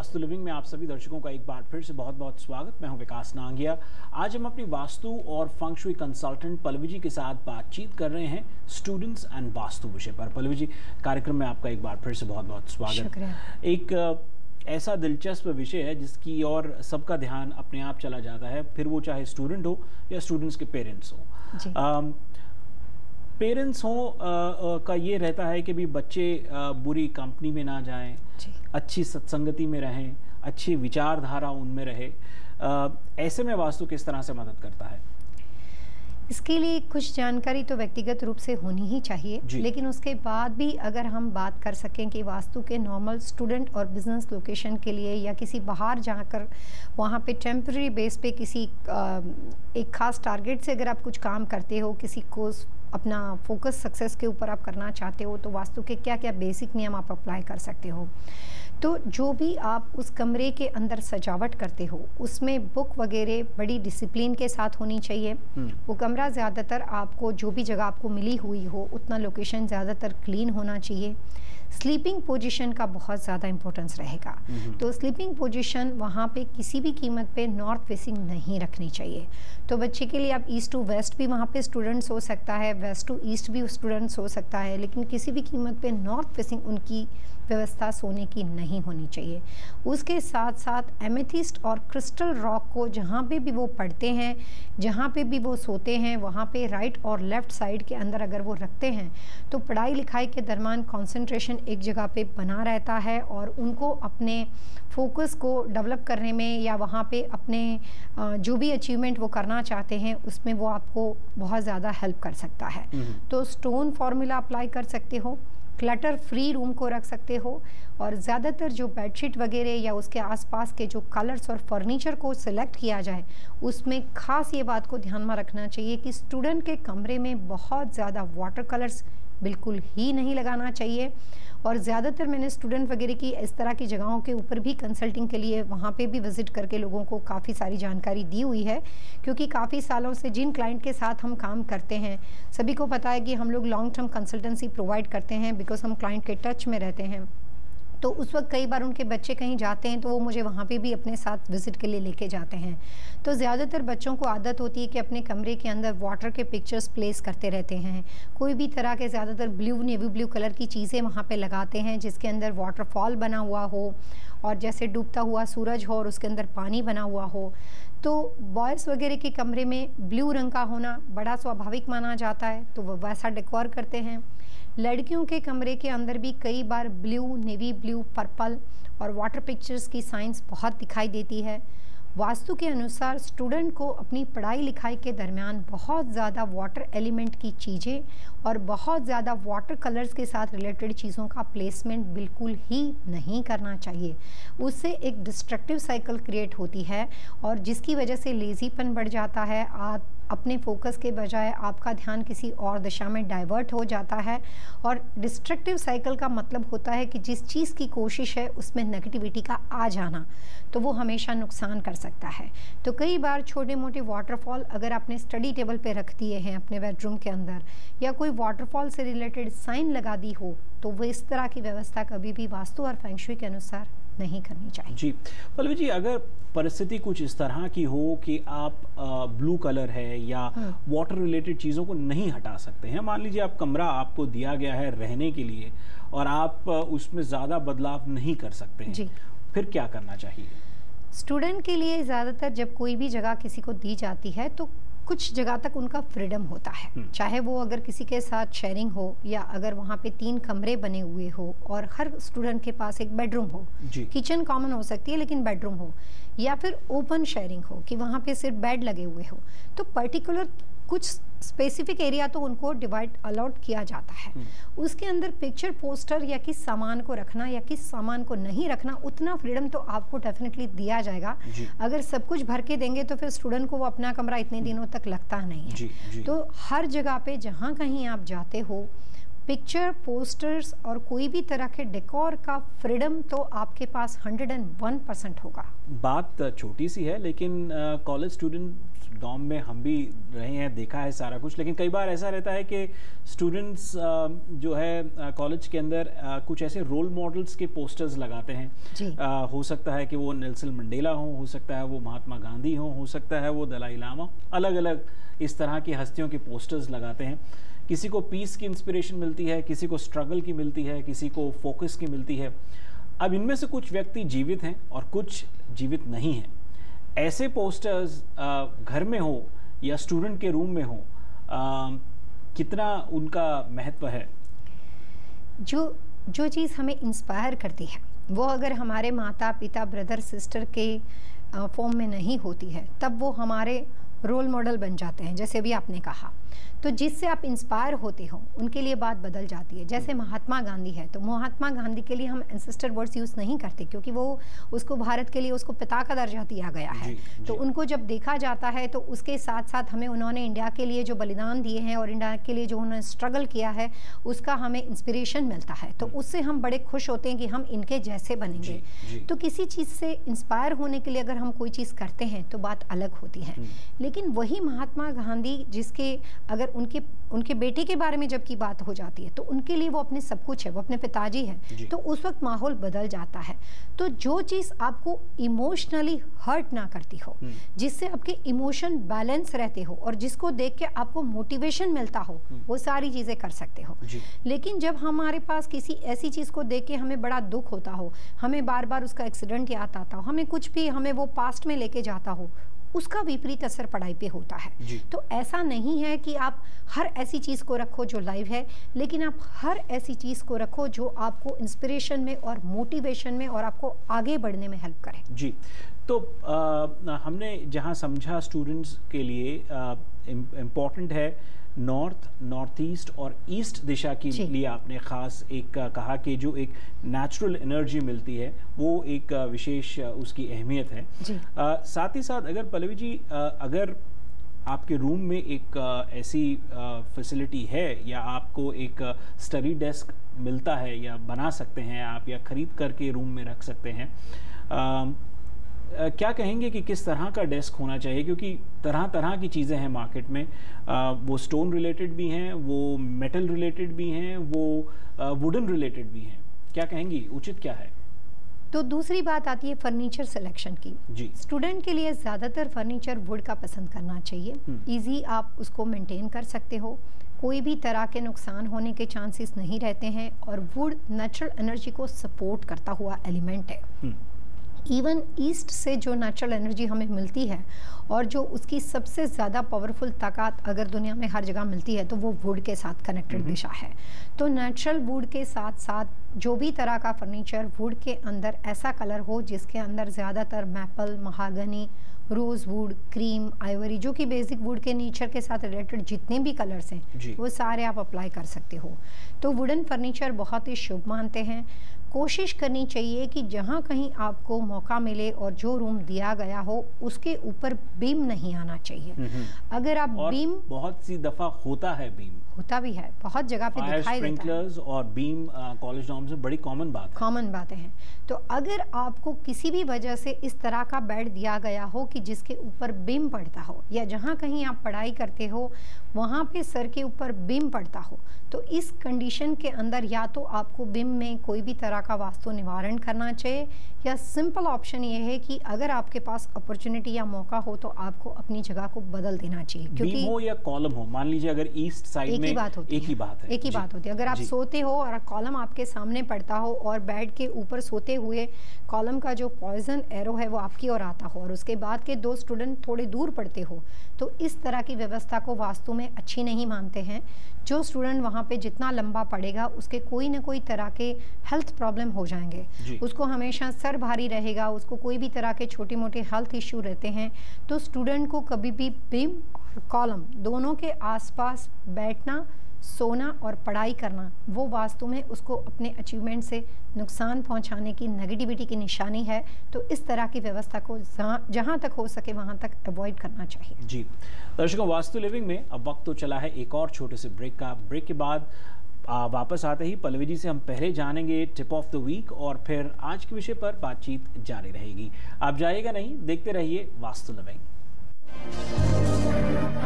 Vastu living में आप सभी दर्शकों का एक बार फिर से बहुत बहुत स्वागत। मैं हूं विकास नांगिया। आज हम अपनी वास्तु और फंग शुई कंसल्टेंट पल्लवी जी के साथ बातचीत कर रहे हैं स्टूडेंट्स एंड वास्तु विषय पर। पल्लवी जी, कार्यक्रम में आपका एक बार फिर से बहुत बहुत स्वागत। एक ऐसा दिलचस्प विषय है जिसकी ओर सबका ध्यान अपने आप चला जाता है, फिर वो चाहे स्टूडेंट हो या स्टूडेंट्स के पेरेंट्स हो। पेरेंट्स हों का ये रहता है कि भी बच्चे बुरी कंपनी में ना जाएं, अच्छी सत्संगति में रहें, अच्छी विचारधारा उनमें रहे। ऐसे में वास्तु किस तरह से मदद करता है? इसके लिए कुछ जानकारी तो व्यक्तिगत रूप से होनी ही चाहिए, लेकिन उसके बाद भी अगर हम बात कर सकें कि वास्तु के नॉर्मल स्टूडेंट और बिजनेस लोकेशन के लिए या किसी बाहर जाकर वहाँ पे टेम्पररी बेस पे किसी एक खास टारगेट से अगर आप कुछ काम करते हो, किसी को अपना फोकस सक्सेस के ऊपर आप करना चाहते हो, तो वास्तु के क्या क्या बेसिक नियम आप अप्लाई कर सकते हो। तो जो भी आप उस कमरे के अंदर सजावट करते हो उसमें बुक वगैरह बड़ी डिसिप्लिन के साथ होनी चाहिए। वो कमरा ज़्यादातर आपको जो भी जगह आपको मिली हुई हो उतना लोकेशन ज़्यादातर क्लीन होना चाहिए। स्लीपिंग पोजीशन का बहुत ज़्यादा इम्पोर्टेंस रहेगा। तो स्लीपिंग पोजीशन वहाँ पे किसी भी कीमत पे नॉर्थ फेसिंग नहीं रखनी चाहिए। तो बच्चे के लिए आप ईस्ट टू वेस्ट भी वहाँ पे स्टूडेंट्स हो सकता है, वेस्ट टू ईस्ट भी स्टूडेंट्स हो सकता है, लेकिन किसी भी कीमत पे नॉर्थ फेसिंग उनकी व्यवस्था सोने की नहीं होनी चाहिए। उसके साथ साथ एमेथिस्ट और क्रिस्टल रॉक को जहाँ पे भी वो पढ़ते हैं, जहाँ पे भी वो सोते हैं, वहाँ पे राइट और लेफ़्ट साइड के अंदर अगर वो रखते हैं तो पढ़ाई लिखाई के दरमियान कंसंट्रेशन एक जगह पे बना रहता है और उनको अपने फोकस को डेवलप करने में या वहाँ पे अपने जो भी अचीवमेंट वो करना चाहते हैं उसमें वो आपको बहुत ज़्यादा हेल्प कर सकता है। तो स्टोन फार्मूला अप्लाई कर सकते हो, क्लटर फ्री रूम को रख सकते हो, और ज़्यादातर जो बेडशीट वगैरह या उसके आसपास के जो कलर्स और फर्नीचर को सिलेक्ट किया जाए उसमें खास ये बात को ध्यान में रखना चाहिए कि स्टूडेंट के कमरे में बहुत ज़्यादा वाटर कलर्स बिल्कुल ही नहीं लगाना चाहिए। और ज़्यादातर मैंने स्टूडेंट वगैरह की इस तरह की जगहों के ऊपर भी कंसल्टिंग के लिए वहाँ पे भी विज़िट करके लोगों को काफ़ी सारी जानकारी दी हुई है, क्योंकि काफ़ी सालों से जिन क्लाइंट के साथ हम काम करते हैं सभी को पता है कि हम लोग लॉन्ग टर्म कंसल्टेंसी प्रोवाइड करते हैं, बिकॉज हम क्लाइंट के टच में रहते हैं। तो उस वक्त कई बार उनके बच्चे कहीं जाते हैं तो वो मुझे वहाँ पे भी अपने साथ विज़िट के लिए लेके जाते हैं। तो ज़्यादातर बच्चों को आदत होती है कि अपने कमरे के अंदर वाटर के पिक्चर्स प्लेस करते रहते हैं। कोई भी तरह के ज़्यादातर ब्लू नेवी ब्लू कलर की चीज़ें वहाँ पे लगाते हैं जिसके अंदर वाटरफॉल बना हुआ हो और जैसे डूबता हुआ सूरज हो और उसके अंदर पानी बना हुआ हो। तो बॉयज़ वगैरह के कमरे में ब्लू रंग का होना बड़ा स्वाभाविक माना जाता है, तो वो वैसा डेकोर करते हैं। लड़कियों के कमरे के अंदर भी कई बार ब्लू, नेवी ब्लू, पर्पल और वाटर पिक्चर्स की साइंस बहुत दिखाई देती है। वास्तु के अनुसार स्टूडेंट को अपनी पढ़ाई लिखाई के दरमियान बहुत ज़्यादा वाटर एलिमेंट की चीज़ें और बहुत ज़्यादा वाटर कलर्स के साथ रिलेटेड चीज़ों का प्लेसमेंट बिल्कुल ही नहीं करना चाहिए। उससे एक डिस्ट्रक्टिव साइकिल क्रिएट होती है और जिसकी वजह से लेज़ीपन बढ़ जाता है। आप अपने फोकस के बजाय आपका ध्यान किसी और दिशा में डाइवर्ट हो जाता है, और डिस्ट्रक्टिव साइकिल का मतलब होता है कि जिस चीज़ की कोशिश है उसमें नेगेटिविटी का आ जाना, तो वो हमेशा नुकसान कर सकता है। तो कई बार छोटे मोटे वाटरफॉल अगर आपने स्टडी टेबल पे रख दिए हैं अपने बेडरूम के अंदर, या कोई वाटरफॉल से रिलेटेड साइन लगा दी हो, तो वो इस तरह की व्यवस्था कभी भी वास्तु और फेंग शुई के अनुसार नहीं करनी चाहिए। जी पल्लवी जी, अगर परिस्थिति कुछ इस तरह की हो कि आप ब्लू कलर है या वाटर रिलेटेड चीज़ों को नहीं हटा सकते हैं, मान लीजिए आप कमरा आपको दिया गया है रहने के लिए और आप उसमें ज़्यादा बदलाव नहीं कर सकते हैं, फिर क्या करना चाहिए? स्टूडेंट के लिए ज़्यादातर जब कोई भी जगह किसी को दी जाती है तो कुछ जगह तक उनका फ्रीडम होता है, चाहे वो अगर किसी के साथ शेयरिंग हो या अगर वहाँ पे 3 कमरे बने हुए हो और हर स्टूडेंट के पास एक बेडरूम हो, किचन कॉमन हो सकती है लेकिन बेडरूम हो, या फिर ओपन शेयरिंग हो कि वहाँ पे सिर्फ बेड लगे हुए हो, तो पर्टिकुलर कुछ स्पेसिफिक एरिया तो उनको डिवाइड अलॉट किया जाता है। उसके अंदर पिक्चर पोस्टर या किस सामान को रखना या किस सामान को नहीं रखना, उतना फ्रीडम तो आपको डेफिनेटली दिया जाएगा। अगर सब कुछ भर के देंगे तो फिर स्टूडेंट को वो अपना कमरा इतने दिनों तक लगता नहीं है। तो हर जगह पे जहाँ कहीं आप जाते हो, पिक्चर पोस्टर्स और कोई भी तरह के डेकोर का फ्रीडम तो आपके पास 101% होगा। बात छोटी सी है लेकिन कॉलेज स्टूडेंट्स डॉम में हम भी रहे हैं, देखा है सारा कुछ, लेकिन कई बार ऐसा रहता है कि स्टूडेंट्स जो है कॉलेज के अंदर कुछ ऐसे रोल मॉडल्स के पोस्टर्स लगाते हैं। हो सकता है कि वो नेल्सन मंडेला हो सकता है वो महात्मा गांधी हो सकता है वो दलाई लामा, अलग अलग इस तरह की हस्तियों के पोस्टर्स लगाते हैं। किसी को पीस की इंस्पिरेशन मिलती है, किसी को स्ट्रगल की मिलती है, किसी को फोकस की मिलती है। अब इनमें से कुछ व्यक्ति जीवित हैं और कुछ जीवित नहीं हैं। ऐसे पोस्टर्स घर में हो या स्टूडेंट के रूम में हो, कितना उनका महत्व है? जो चीज़ हमें इंस्पायर करती है वो अगर हमारे माता पिता ब्रदर सिस्टर के फॉर्म में नहीं होती है, तब वो हमारे रोल मॉडल बन जाते हैं। जैसे भी आपने कहा, तो जिससे आप इंस्पायर होते हो उनके लिए बात बदल जाती है। जैसे महात्मा गांधी है, तो महात्मा गांधी के लिए हम एंसेस्टर वर्ड्स यूज़ नहीं करते, क्योंकि वो उसको भारत के लिए उसको पिता का दर्जा दिया गया है। तो उनको जब देखा जाता है तो उसके साथ साथ हमें उन्होंने इंडिया के लिए जो बलिदान दिए हैं और इंडिया के लिए जो उन्होंने स्ट्रगल किया है उसका हमें इंस्पिरेशन मिलता है। तो उससे हम बड़े खुश होते हैं कि हम इनके जैसे बनेंगे। तो किसी चीज़ से इंस्पायर होने के लिए अगर हम कोई चीज़ करते हैं तो बात अलग होती है। लेकिन वही महात्मा गांधी जिसके अगर उनके बेटे के बारे में जब की बात हो जाती है तो उनके लिए वो अपने सब कुछ है, वो अपने पिताजी हैं, तो उस वक्त माहौल बदल जाता है। तो जो चीज़ आपको इमोशनली हर्ट ना करती हो, जिससे आपके इमोशन बैलेंस रहते हो और जिसको देख के आपको मोटिवेशन मिलता हो, वो सारी चीज़ें कर सकते हो। लेकिन जब हमारे पास किसी ऐसी चीज़ को देख के हमें बड़ा दुख होता हो, हमें बार बार उसका एक्सीडेंट याद आता हो, हमें कुछ भी हमें वो पास्ट में लेके जाता हो, उसका विपरीत असर पढ़ाई पे होता है। तो ऐसा नहीं है कि आप हर ऐसी चीज़ को रखो जो लाइव है, लेकिन आप हर ऐसी चीज़ को रखो जो आपको इंस्पिरेशन में और मोटिवेशन में और आपको आगे बढ़ने में हेल्प करे। जी, तो हमने जहाँ समझा स्टूडेंट्स के लिए इम्पॉर्टेंट है नॉर्थ ईस्ट और ईस्ट दिशा के लिए आपने ख़ास एक कहा कि जो एक नेचुरल एनर्जी मिलती है वो एक विशेष उसकी अहमियत है। साथ ही साथ अगर पल्लवी जी, अगर आपके रूम में एक ऐसी फैसिलिटी है या आपको एक स्टडी डेस्क मिलता है या बना सकते हैं आप या ख़रीद करके रूम में रख सकते हैं, क्या कहेंगे कि किस तरह का डेस्क होना चाहिए? क्योंकि तरह तरह की चीज़ें हैं मार्केट में, वो स्टोन रिलेटेड भी हैं, वो मेटल रिलेटेड भी हैं, वो वुडन रिलेटेड भी हैं। क्या कहेंगी, उचित क्या है? तो दूसरी बात आती है फर्नीचर सिलेक्शन की। जी, स्टूडेंट के लिए ज़्यादातर फर्नीचर वुड का पसंद करना चाहिए। ईजी आप उसको मेंटेन कर सकते हो, कोई भी तरह के नुकसान होने के चांसेस नहीं रहते हैं, और वुड नेचुरल एनर्जी को सपोर्ट करता हुआ एलिमेंट है। इवन ईस्ट से जो नेचुरल एनर्जी हमें मिलती है और जो उसकी सबसे ज़्यादा पावरफुल ताकत अगर दुनिया में हर जगह मिलती है तो वो वुड के साथ कनेक्टेड दिशा है। तो नेचुरल वुड के साथ साथ जो भी तरह का फर्नीचर वुड के अंदर ऐसा कलर हो जिसके अंदर ज़्यादातर maple, mahogany, rose wood, cream, ivory, जो कि बेसिक वुड के नेचर के साथ रिलेटेड जितने भी कलर्स हैं वो सारे आप अप्लाई कर सकते हो। तो वुडन फर्नीचर बहुत ही शुभ मानते हैं। कोशिश करनी चाहिए कि जहाँ कहीं आपको मौका मिले और जो रूम दिया गया हो उसके ऊपर बीम नहीं आना चाहिए। अगर आप बीम, बहुत सी दफा होता है, बीम होता भी है, बहुत जगह पे दिखाई देता है। और बीम कॉलेज नॉर्म्स में बड़ी कॉमन बातें हैं। तो अगर आपको किसी भी वजह से इस तरह का बेड दिया गया हो कि जिसके ऊपर बीम पड़ता हो, या जहाँ कहीं आप पढ़ाई करते हो वहाँ पे सर के ऊपर बीम पड़ता हो, तो इस कंडीशन के अंदर या तो आपको बीम में कोई भी तरह का वास्तु निवारण करना चाहिए, या सिंपल ऑप्शन ये है कि अगर आपके पास अपॉर्चुनिटी या मौका हो तो आपको अपनी जगह को बदल देना चाहिए। क्योंकि बीम हो या कॉलम हो, मान लीजिए अगर ईस्ट साइड में एक ही बात होती है। अगर आप सोते हो और कॉलम आपके सामने पड़ता हो और बेड के ऊपर सोते हुए कॉलम का जो पॉइजन एरो है वो आपकी ओर आता हो और उसके बाद के दो स्टूडेंट थोड़े दूर पड़ते हो, तो इस तरह की व्यवस्था को वास्तु में अच्छी नहीं मानते हैं। जो स्टूडेंट वहाँ पे जितना लंबा पड़ेगा उसके कोई ना कोई तरह के हेल्थ प्रॉब्लम हो जाएंगे, उसको हमेशा सर भारी रहेगा, उसको कोई भी तरह के छोटे मोटे हेल्थ इश्यू रहते हैं। तो स्टूडेंट को कभी भी बीम और कॉलम दोनों के आसपास बैठना, सोना और पढ़ाई करना वो वास्तु में उसको अपने अचीवमेंट से नुकसान पहुंचाने की, नेगेटिविटी की निशानी है। तो इस तरह की व्यवस्था को जहां तक हो सके वहां तक अवॉइड करना चाहिए। जी दर्शकों, वास्तु लिविंग में अब वक्त तो चला है एक और छोटे से ब्रेक का। ब्रेक के बाद वापस आते ही पल्लवी जी से हम पहले जानेंगे टिप ऑफ द वीक और फिर आज के विषय पर बातचीत जारी रहेगी। आप जाइएगा नहीं, देखते रहिए वास्तु लिविंग।